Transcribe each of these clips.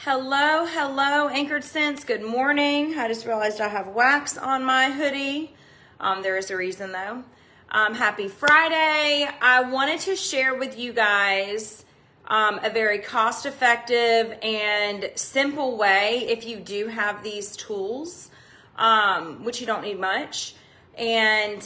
Hello, hello, Anchored Scents. Good morning. I just realized I have wax on my hoodie. There is a reason though. Happy Friday. I wanted to share with you guys a very cost-effective and simple way if you do have these tools, which you don't need much. And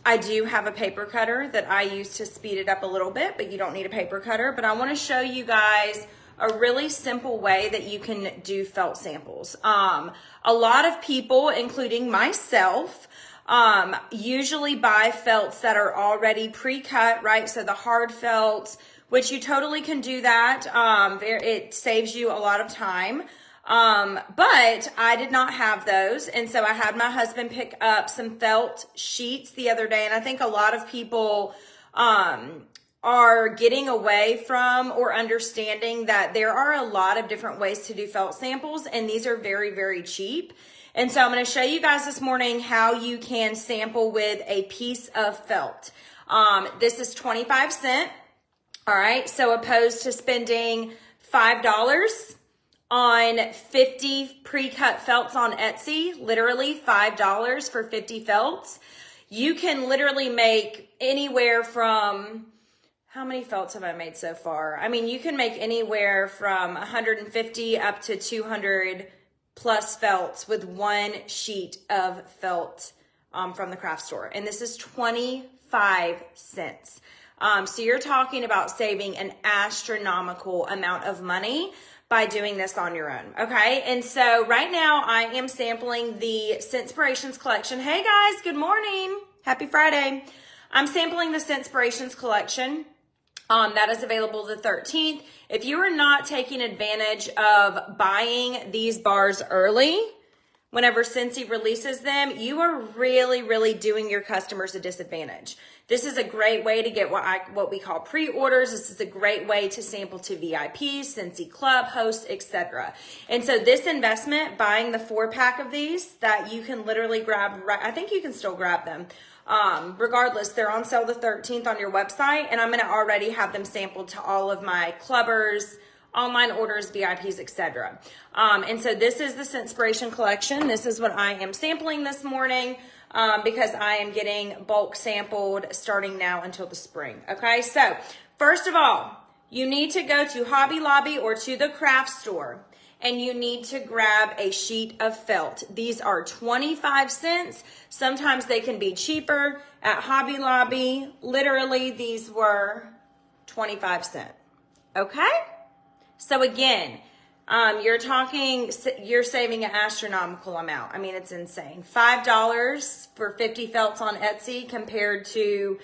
I do have a paper cutter that I use to speed it up a little bit, but you don't need a paper cutter. But I want to show you guys a really simple way that you can do felt samples. A lot of people, including myself, usually buy felts that are already pre-cut, right? So the hard felts, which you totally can do that. It saves you a lot of time. But I did not have those. And so I had my husband pick up some felt sheets the other day. And I think a lot of people, are getting away from or understanding that there are a lot of different ways to do felt samples, and these are very, very cheap. And so I'm going to show you guys this morning how you can sample with a piece of felt. This is 25 cents. All right. So opposed to spending $5 on 50 pre-cut felts on Etsy, literally $5 for 50 felts, you can literally make anywhere from, how many felts have I made so far? I mean, you can make anywhere from 150 up to 200 plus felts with one sheet of felt from the craft store. And this is 25 cents. So you're talking about saving an astronomical amount of money by doing this on your own, okay? And so right now I am sampling the Scentspirations collection. Hey guys, good morning. Happy Friday. I'm sampling the Scentspirations collection. That is available the 13th. If you are not taking advantage of buying these bars early, whenever Scentsy releases them, you are really, really doing your customers a disadvantage. This is a great way to get what we call pre-orders. This is a great way to sample to VIPs, Scentsy Club hosts, etc. And so this investment, buying the 4-pack of these that you can literally grab, I think you can still grab them. Regardless, they're on sale the 13th on your website, and I'm going to already have them sampled to all of my clubbers, online orders, VIPs, etc. And so this is the Scentspiration collection. This is what I am sampling this morning because I am getting bulk sampled starting now until the spring. Okay, so first of all, you need to go to Hobby Lobby or to the craft store, and you need to grab a sheet of felt. These are 25 cents. Sometimes they can be cheaper. At Hobby Lobby, literally these were 25 cents. Okay? So again, you're saving an astronomical amount. I mean, it's insane. $5 for 50 felts on Etsy compared to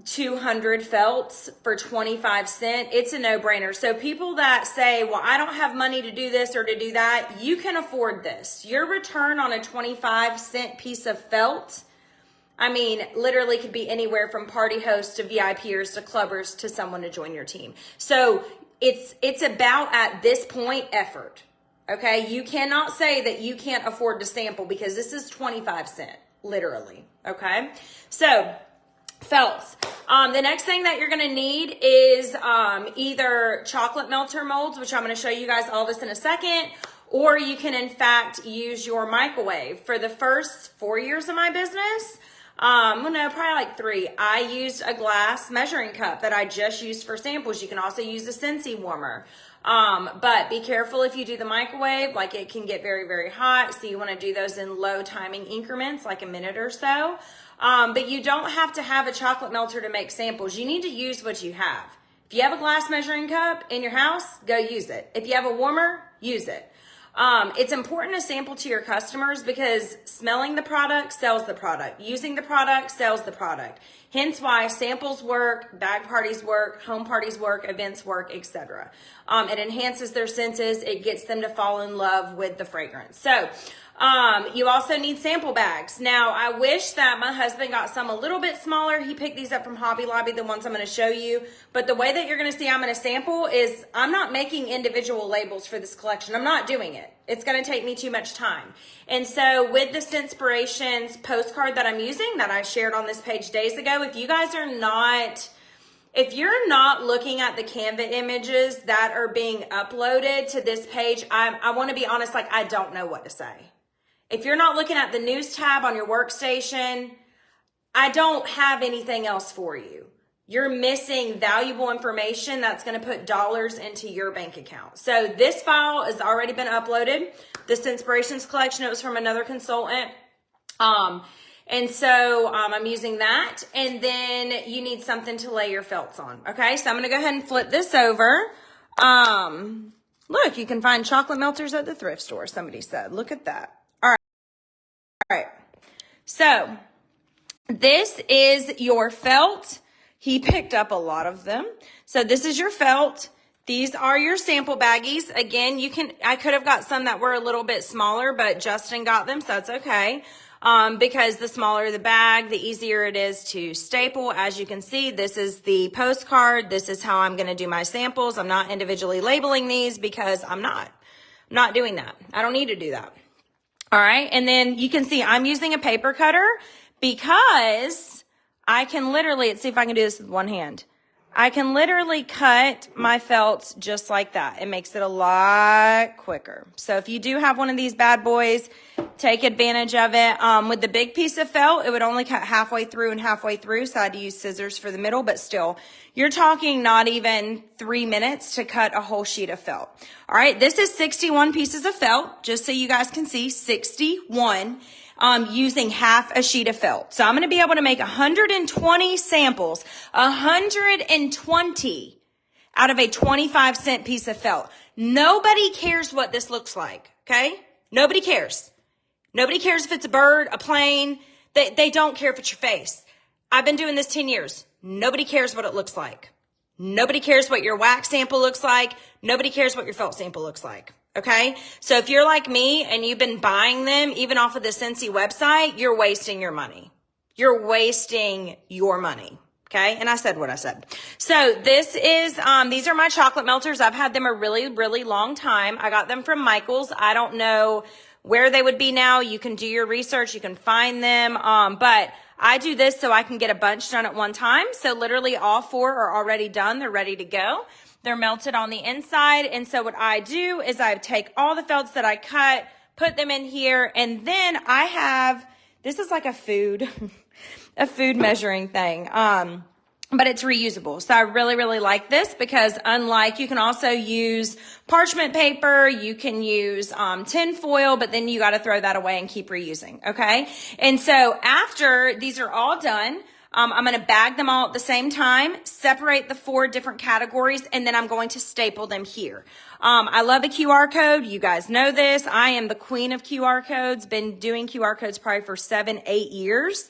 200 felts for 25 cents. It's a no-brainer. So people that say, well, I don't have money to do this or to do that, you can afford this. Your return on a 25-cent piece of felt, I mean, literally could be anywhere from party hosts to VIPers to clubbers to someone to join your team. So it's about, at this point, effort. Okay? You cannot say that you can't afford to sample because this is 25 cents, literally. Okay? So felts. The next thing that you're going to need is either chocolate melter molds, which I'm going to show you guys all this in a second, or you can in fact use your microwave. For the first 4 years of my business, probably like 3, I used a glass measuring cup that I just used for samples. You can also use a Scentsy warmer. But be careful if you do the microwave, like it can get very, very hot. So you want to do those in low timing increments, like a minute or so. But you don't have to have a chocolate melter to make samples. You need to use what you have. If you have a glass measuring cup in your house, go use it. If you have a warmer, use it. It's important to sample to your customers because smelling the product sells the product. Using the product sells the product. Hence why samples work, bag parties work, home parties work, events work, etc. It enhances their senses. It gets them to fall in love with the fragrance. So you also need sample bags. Now, I wish that my husband got some a little bit smaller. He picked these up from Hobby Lobby, the ones I'm going to show you. But the way that you're going to see I'm going to sample is I'm not making individual labels for this collection. I'm not doing it. It's going to take me too much time. And so with the Scentspirations postcard that I'm using that I shared on this page days ago, if you guys are not if you're not looking at the Canva images that are being uploaded to this page, I want to be honest, like I don't know what to say. If you're not looking at the news tab on your workstation, I don't have anything else for you. You're missing valuable information that's going to put dollars into your bank account. So this file has already been uploaded. This Inspirations collection, it was from another consultant. And so I'm using that. And then you need something to lay your felts on. Okay, so I'm going to go ahead and flip this over. Look, you can find chocolate melters at the thrift store, somebody said. Look at that. All right. So this is your felt. He picked up a lot of them. So this is your felt. These are your sample baggies. Again, I could have got some that were a little bit smaller, but Justin got them, so that's okay. Because the smaller the bag, the easier it is to staple. As you can see, this is the postcard. This is how I'm going to do my samples. I'm not individually labeling these because I'm not doing that. I don't need to do that. All right. And then you can see I'm using a paper cutter because I can literally, let's see if I can do this with one hand. I can literally cut my felts just like that. It makes it a lot quicker. So if you do have one of these bad boys, take advantage of it. With the big piece of felt, it would only cut halfway through and halfway through. So I had to use scissors for the middle, but still, you're talking not even 3 minutes to cut a whole sheet of felt. All right, this is 61 pieces of felt, just so you guys can see, 61. Using half a sheet of felt. So I'm going to be able to make 120 samples, 120 out of a 25-cent piece of felt. Nobody cares what this looks like, okay? Nobody cares. Nobody cares if it's a bird, a plane. They don't care if it's your face. I've been doing this 10 years. Nobody cares what it looks like. Nobody cares what your wax sample looks like. Nobody cares what your felt sample looks like. Okay, so if you're like me and you've been buying them even off of the Scentsy website, you're wasting your money. You're wasting your money. Okay, and I said what I said. So this is, these are my chocolate melters. I've had them a really, really long time. I got them from Michael's. I don't know where they would be now. You can do your research. You can find them. But I do this so I can get a bunch done at one time. So literally all 4 are already done. They're ready to go. They're melted on the inside. And so what I do is I take all the felts that I cut, put them in here, and then I have, this is like a food measuring thing. But it's reusable. So I really, really like this because unlike, you can also use parchment paper, you can use tin foil, but then you got to throw that away and keep reusing. Okay. And so after these are all done, I'm going to bag them all at the same time, separate the 4 different categories, and then I'm going to staple them here. I love a QR code. You guys know this. I am the queen of QR codes. Been doing QR codes probably for 7-8 years.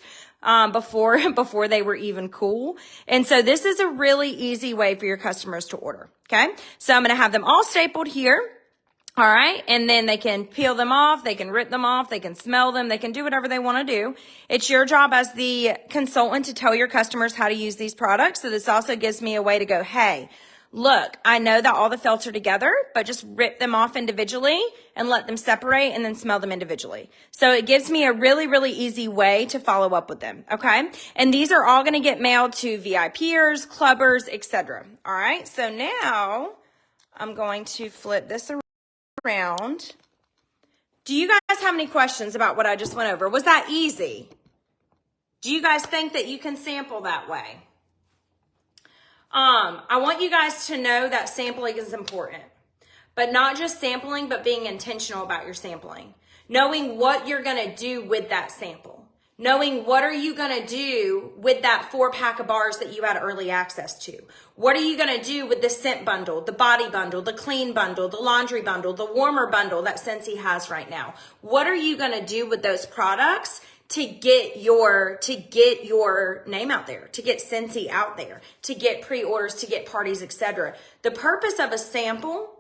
Before they were even cool. And so this is a really easy way for your customers to order. Okay. So I'm going to have them all stapled here. All right. And then they can peel them off. They can rip them off. They can smell them. They can do whatever they want to do. It's your job as the consultant to tell your customers how to use these products. So this also gives me a way to go, hey, look, I know that all the felts are together, but just rip them off individually and let them separate and then smell them individually. So it gives me a really, really easy way to follow up with them. Okay. And these are all going to get mailed to VIPers, clubbers, etc. All right. So now I'm going to flip this around. Do you guys have any questions about what I just went over? Was that easy? Do you guys think that you can sample that way? I want you guys to know that sampling is important, but not just sampling, but being intentional about your sampling, knowing what you're going to do with that sample, knowing what are you going to do with that 4-pack of bars that you had early access to. What are you going to do with the scent bundle, the body bundle, the clean bundle, the laundry bundle, the warmer bundle that Scentsy has right now? What are you going to do with those products to get your name out there, to get Scentsy out there, to get pre-orders, to get parties, etc. The purpose of a sample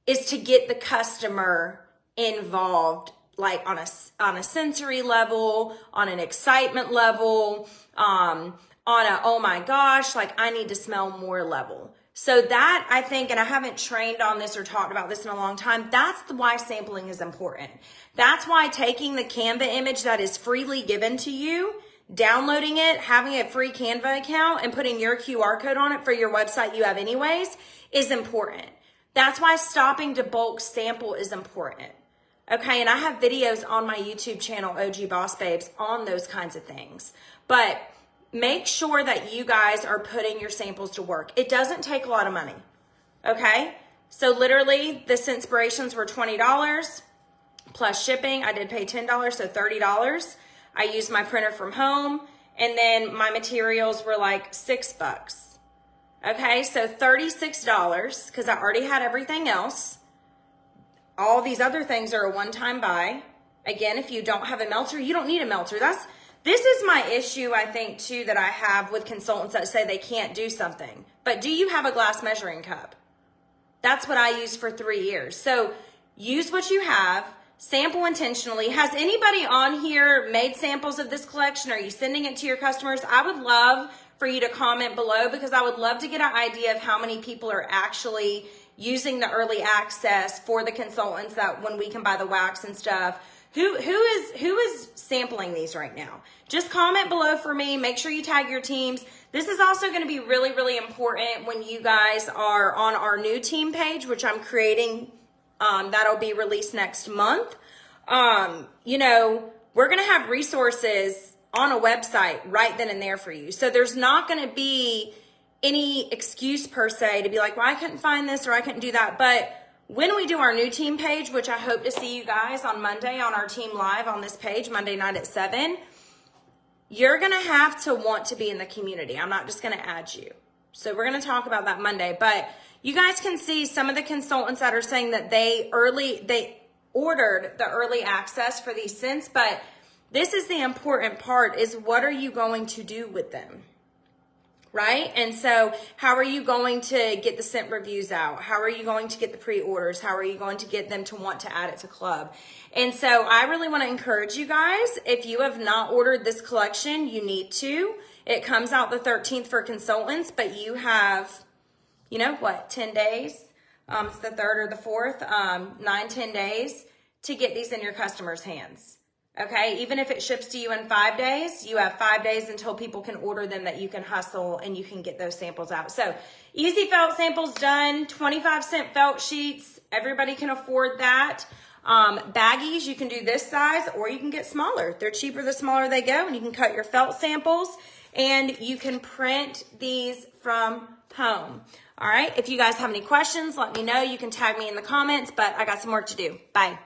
is to get the customer involved, like on a sensory level, on an excitement level, on a, oh my gosh, like I need to smell more level. So that, I think, and I haven't trained on this or talked about this in a long time, that's why sampling is important. That's why taking the Canva image that is freely given to you, downloading it, having a free Canva account, and putting your QR code on it for your website you have anyways is important. That's why stopping to bulk sample is important. Okay, and I have videos on my YouTube channel, OG Boss Babes, on those kinds of things. But make sure that you guys are putting your samples to work. It doesn't take a lot of money, okay? So literally, the Scentspirations were $20 plus shipping. I did pay $10, so $30. I used my printer from home, and then my materials were like $6. Okay, so $36 because I already had everything else. All these other things are a one-time buy. Again, if you don't have a melter, you don't need a melter. This is my issue, I think, too, that I have with consultants that say they can't do something. But do you have a glass measuring cup? That's what I used for 3 years. So use what you have. Sample intentionally. Has anybody on here made samples of this collection? Are you sending it to your customers? I would love for you to comment below because I would love to get an idea of how many people are actually using the early access for the consultants that when we can buy the wax and stuff. Who is sampling these right now? Just comment below for me. Make sure you tag your teams. This is also going to be really, really important when you guys are on our new team page, which I'm creating. That'll be released next month. You know, we're going to have resources on a website right then and there for you. So there's not going to be any excuse per se to be like, well, I couldn't find this or I couldn't do that. But when we do our new team page, which I hope to see you guys on Monday on our team live on this page, Monday night at 7, you're going to have to want to be in the community. I'm not just going to add you. So we're going to talk about that Monday. But you guys can see some of the consultants that are saying that they ordered the early access for these scents. But this is the important part, is what are you going to do with them? Right? And so how are you going to get the scent reviews out? How are you going to get the pre-orders? How are you going to get them to want to add it to club? And so I really want to encourage you guys, if you have not ordered this collection, you need to. It comes out the 13th for consultants, but you have, you know what, 10 days? It's the 3rd or the 4th, 9-10 days to get these in your customers' hands. Okay, even if it ships to you in 5 days, you have 5 days until people can order them that you can hustle and you can get those samples out. So easy felt samples done, 25-cent felt sheets. Everybody can afford that. Baggies, you can do this size or you can get smaller. They're cheaper the smaller they go, and you can cut your felt samples and you can print these from home. All right, if you guys have any questions, let me know. You can tag me in the comments, but I got some work to do. Bye.